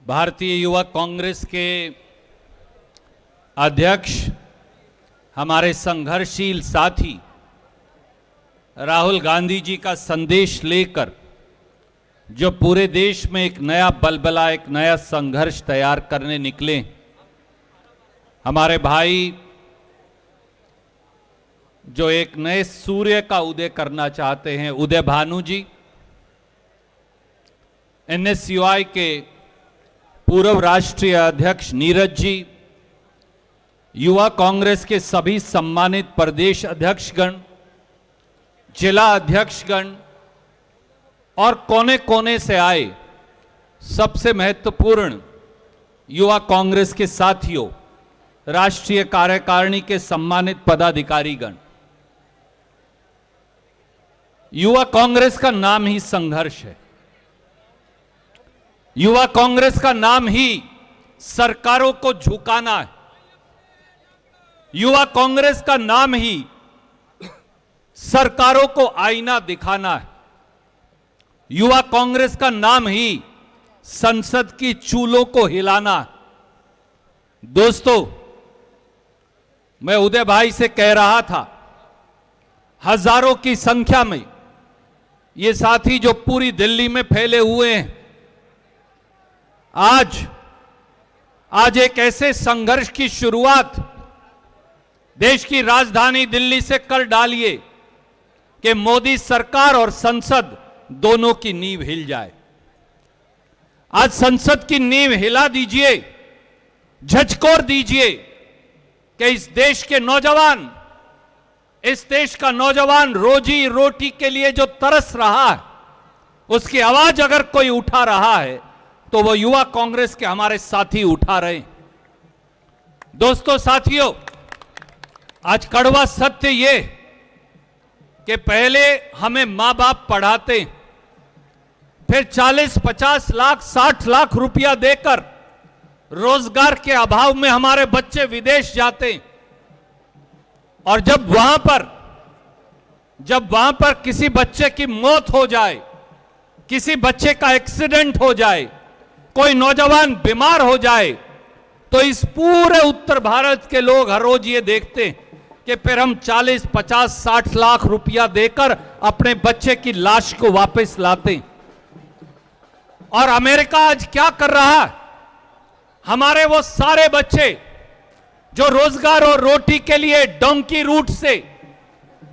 भारतीय युवा कांग्रेस के अध्यक्ष, हमारे संघर्षशील साथी राहुल गांधी जी का संदेश लेकर जो पूरे देश में एक नया बलबला, एक नया संघर्ष तैयार करने निकले, हमारे भाई जो एक नए सूर्य का उदय करना चाहते हैं, उदय भानु जी, एनएसयूआई के पूर्व राष्ट्रीय अध्यक्ष नीरज जी, युवा कांग्रेस के सभी सम्मानित प्रदेश अध्यक्षगण, जिला अध्यक्षगण और कोने कोने से आए सबसे महत्वपूर्ण युवा कांग्रेस के साथियों, राष्ट्रीय कार्यकारिणी के सम्मानित पदाधिकारीगण। युवा कांग्रेस का नाम ही संघर्ष है। युवा कांग्रेस का नाम ही सरकारों को झुकाना है। युवा कांग्रेस का नाम ही सरकारों को आईना दिखाना है। युवा कांग्रेस का नाम ही संसद की चूलों को हिलाना है। दोस्तों, मैं उदय भाई से कह रहा था, हजारों की संख्या में ये साथी जो पूरी दिल्ली में फैले हुए हैं, आज एक ऐसे संघर्ष की शुरुआत देश की राजधानी दिल्ली से कर डालिए कि मोदी सरकार और संसद दोनों की नींव हिल जाए। आज संसद की नींव हिला दीजिए, झकझोर दीजिए कि इस देश के नौजवान, इस देश का नौजवान रोजी रोटी के लिए जो तरस रहा है, उसकी आवाज अगर कोई उठा रहा है तो वो युवा कांग्रेस के हमारे साथी उठा रहे हैं। दोस्तों, साथियों, आज कड़वा सत्य ये कि पहले हमें मां बाप पढ़ाते, फिर 40, 50 लाख, 60 लाख रुपया देकर रोजगार के अभाव में हमारे बच्चे विदेश जाते, और जब वहां पर किसी बच्चे की मौत हो जाए, किसी बच्चे का एक्सीडेंट हो जाए, कोई नौजवान बीमार हो जाए, तो इस पूरे उत्तर भारत के लोग हर रोज ये देखते हैं कि फिर हम 40, 50, 60 लाख रुपया देकर अपने बच्चे की लाश को वापस लाते। और अमेरिका आज क्या कर रहा है? हमारे वो सारे बच्चे जो रोजगार और रोटी के लिए डोंकी रूट से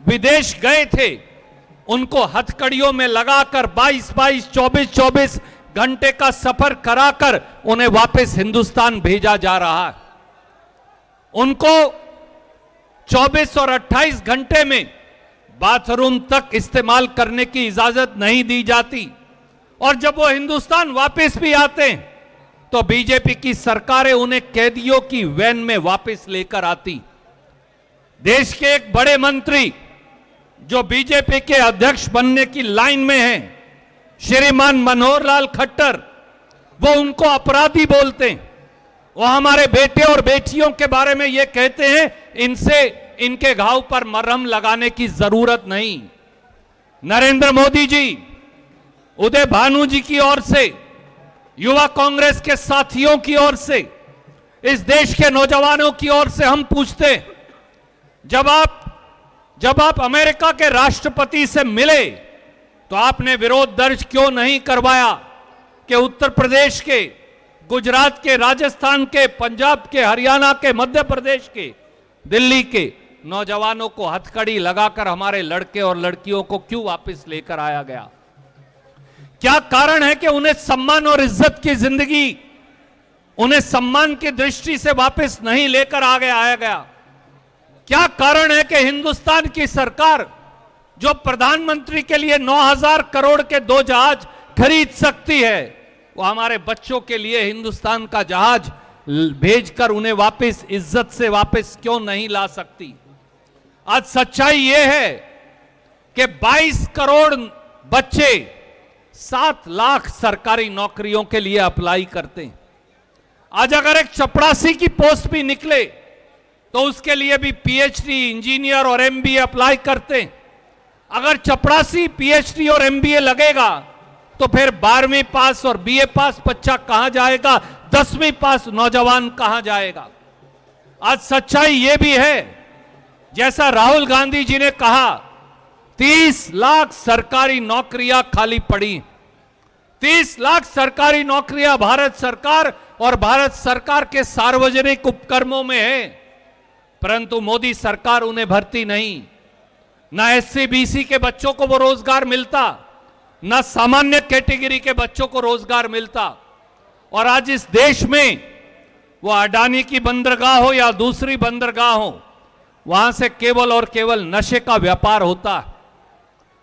विदेश गए थे, उनको हथकड़ियों में लगाकर 22-22, 24-24 घंटे का सफर कराकर उन्हें वापस हिंदुस्तान भेजा जा रहा है। उनको 24 और 28 घंटे में बाथरूम तक इस्तेमाल करने की इजाजत नहीं दी जाती, और जब वो हिंदुस्तान वापस भी आते हैं तो बीजेपी की सरकारें उन्हें कैदियों की वैन में वापस लेकर आती। देश के एक बड़े मंत्री जो बीजेपी के अध्यक्ष बनने की लाइन में हैं, श्रीमान मनोहर लाल खट्टर, वो उनको अपराधी बोलते हैं। वो हमारे बेटे और बेटियों के बारे में ये कहते हैं, इनके घाव पर मरहम लगाने की जरूरत नहीं। नरेंद्र मोदी जी, उदय भानु जी की ओर से, युवा कांग्रेस के साथियों की ओर से, इस देश के नौजवानों की ओर से हम पूछते हैं, जब आप अमेरिका के राष्ट्रपति से मिले तो आपने विरोध दर्ज क्यों नहीं करवाया कि उत्तर प्रदेश के, गुजरात के, राजस्थान के, पंजाब के, हरियाणा के, मध्य प्रदेश के, दिल्ली के नौजवानों को हथकड़ी लगाकर हमारे लड़के और लड़कियों को क्यों वापस लेकर आया गया? क्या कारण है कि उन्हें सम्मान और इज्जत की जिंदगी, उन्हें सम्मान की दृष्टि से वापस नहीं लेकर आया गया? क्या कारण है कि हिंदुस्तान की सरकार जो प्रधानमंत्री के लिए 9,000 करोड़ के 2 जहाज खरीद सकती है, वो हमारे बच्चों के लिए हिंदुस्तान का जहाज भेजकर उन्हें वापस इज्जत से वापस क्यों नहीं ला सकती? आज सच्चाई ये है कि 22 करोड़ बच्चे 7 लाख सरकारी नौकरियों के लिए अप्लाई करते हैं। आज अगर एक चपरासी की पोस्ट भी निकले तो उसके लिए भी पीएचडी, इंजीनियर और एमबीए अप्लाई करते हैं। अगर चपरासी, पीएचडी और एमबीए लगेगा तो फिर 12वीं पास और बीए पास बच्चा कहां जाएगा, 10वीं पास नौजवान कहां जाएगा। आज सच्चाई यह भी है, जैसा राहुल गांधी जी ने कहा, 30 लाख सरकारी नौकरियां खाली पड़ी। 30 लाख सरकारी नौकरियां भारत सरकार और भारत सरकार के सार्वजनिक उपक्रमों में है, परंतु मोदी सरकार उन्हें भरती नहीं। ना एससी बीसी के बच्चों को वो रोजगार मिलता, ना सामान्य कैटेगरी के बच्चों को रोजगार मिलता। और आज इस देश में वो अडानी की बंदरगाह हो या दूसरी बंदरगाह हो, वहां से केवल और केवल नशे का व्यापार होता है।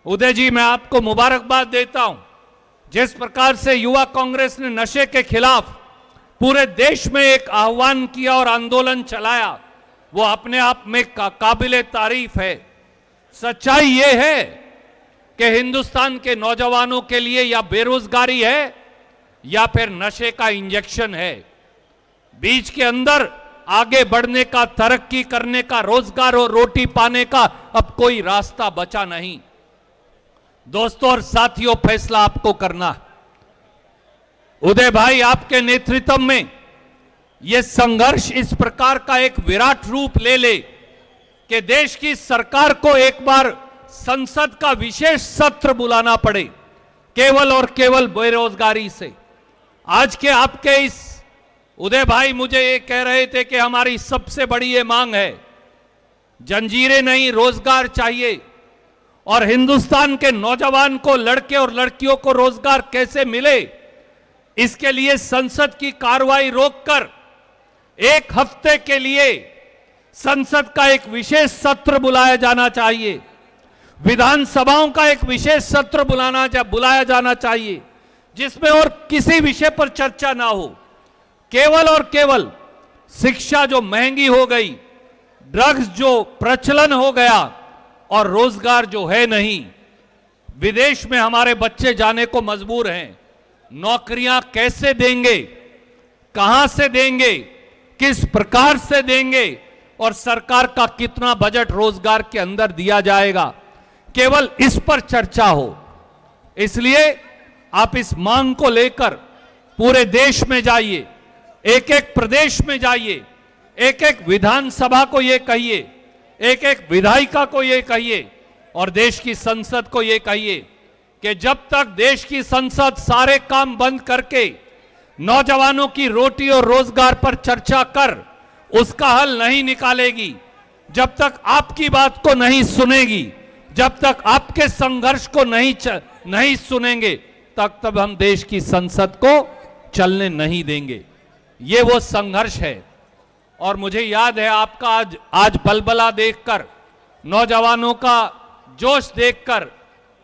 उदय जी, मैं आपको मुबारकबाद देता हूं, जिस प्रकार से युवा कांग्रेस ने नशे के खिलाफ पूरे देश में एक आह्वान किया और आंदोलन चलाया, वो अपने आप में काबिले तारीफ है। सच्चाई ये है कि हिंदुस्तान के नौजवानों के लिए या बेरोजगारी है या फिर नशे का इंजेक्शन है। बीच के अंदर आगे बढ़ने का, तरक्की करने का, रोजगार और रोटी पाने का अब कोई रास्ता बचा नहीं। दोस्तों और साथियों, फैसला आपको करना है। उदय भाई, आपके नेतृत्व में यह संघर्ष इस प्रकार का एक विराट रूप ले ले कि देश की सरकार को एक बार संसद का विशेष सत्र बुलाना पड़े, केवल और केवल बेरोजगारी से। आज के आपके इस उदय भाई मुझे ये कह रहे थे कि हमारी सबसे बड़ी ये मांग है, जंजीरें नहीं, रोजगार चाहिए। और हिंदुस्तान के नौजवान को, लड़के और लड़कियों को रोजगार कैसे मिले, इसके लिए संसद की कार्रवाई रोककर 1 हफ्ते के लिए संसद का एक विशेष सत्र बुलाया जाना चाहिए। विधानसभाओं का एक विशेष सत्र बुलाया जाना चाहिए, जिसमें और किसी विषय पर चर्चा ना हो, केवल और केवल शिक्षा जो महंगी हो गई, ड्रग्स जो प्रचलन हो गया और रोजगार जो है नहीं। विदेश में हमारे बच्चे जाने को मजबूर हैं, नौकरियां कैसे देंगे, कहां से देंगे, किस प्रकार से देंगे और सरकार का कितना बजट रोजगार के अंदर दिया जाएगा, केवल इस पर चर्चा हो। इसलिए आप इस मांग को लेकर पूरे देश में जाइए, एक एक प्रदेश में जाइए, एक एक विधानसभा को ये कहिए, एक एक विधायिका को ये कहिए और देश की संसद को ये कहिए कि जब तक देश की संसद सारे काम बंद करके नौजवानों की रोटी और रोजगार पर चर्चा कर उसका हल नहीं निकालेगी, जब तक आपकी बात को नहीं सुनेगी, जब तक आपके संघर्ष को नहीं सुनेंगे, तब हम देश की संसद को चलने नहीं देंगे। ये वो संघर्ष है। और मुझे याद है आपका आज बलबला देखकर, नौजवानों का जोश देखकर,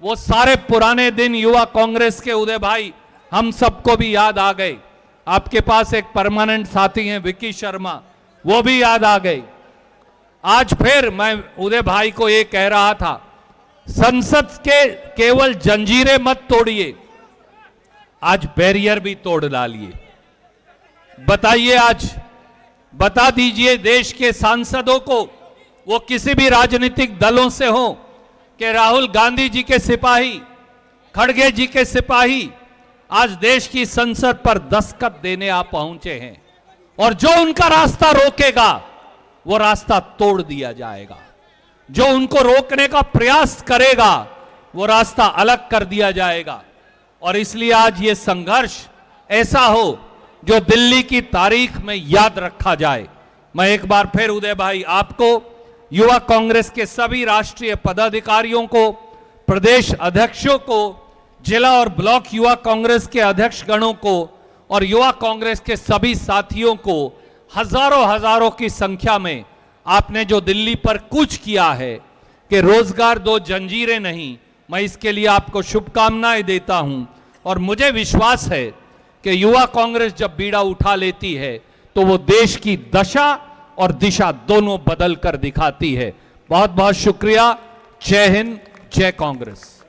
वो सारे पुराने दिन युवा कांग्रेस के उदय भाई हम सबको भी याद आ गए। आपके पास एक परमानेंट साथी हैं विकी शर्मा, वो भी याद आ गए। आज फिर मैं उदय भाई को ये कह रहा था, संसद के केवल जंजीरें मत तोड़िए, आज बैरियर भी तोड़ डालिए। बताइए, आज बता दीजिए देश के सांसदों को, वो किसी भी राजनीतिक दलों से हो, कि राहुल गांधी जी के सिपाही, खड़गे जी के सिपाही आज देश की संसद पर दस्तखत देने आप पहुंचे हैं, और जो उनका रास्ता रोकेगा वो रास्ता तोड़ दिया जाएगा, जो उनको रोकने का प्रयास करेगा वो रास्ता अलग कर दिया जाएगा। और इसलिए आज ये संघर्ष ऐसा हो जो दिल्ली की तारीख में याद रखा जाए। मैं एक बार फिर उदय भाई आपको, युवा कांग्रेस के सभी राष्ट्रीय पदाधिकारियों को, प्रदेश अध्यक्षों को, जिला और ब्लॉक युवा कांग्रेस के अध्यक्ष गणों को और युवा कांग्रेस के सभी साथियों को, हजारों हजारों की संख्या में आपने जो दिल्ली पर कूच किया है कि रोजगार दो, जंजीरें नहीं, मैं इसके लिए आपको शुभकामनाएं देता हूं। और मुझे विश्वास है कि युवा कांग्रेस जब बीड़ा उठा लेती है तो वो देश की दशा और दिशा दोनों बदल कर दिखाती है। बहुत बहुत शुक्रिया। जय हिंद, जय कांग्रेस।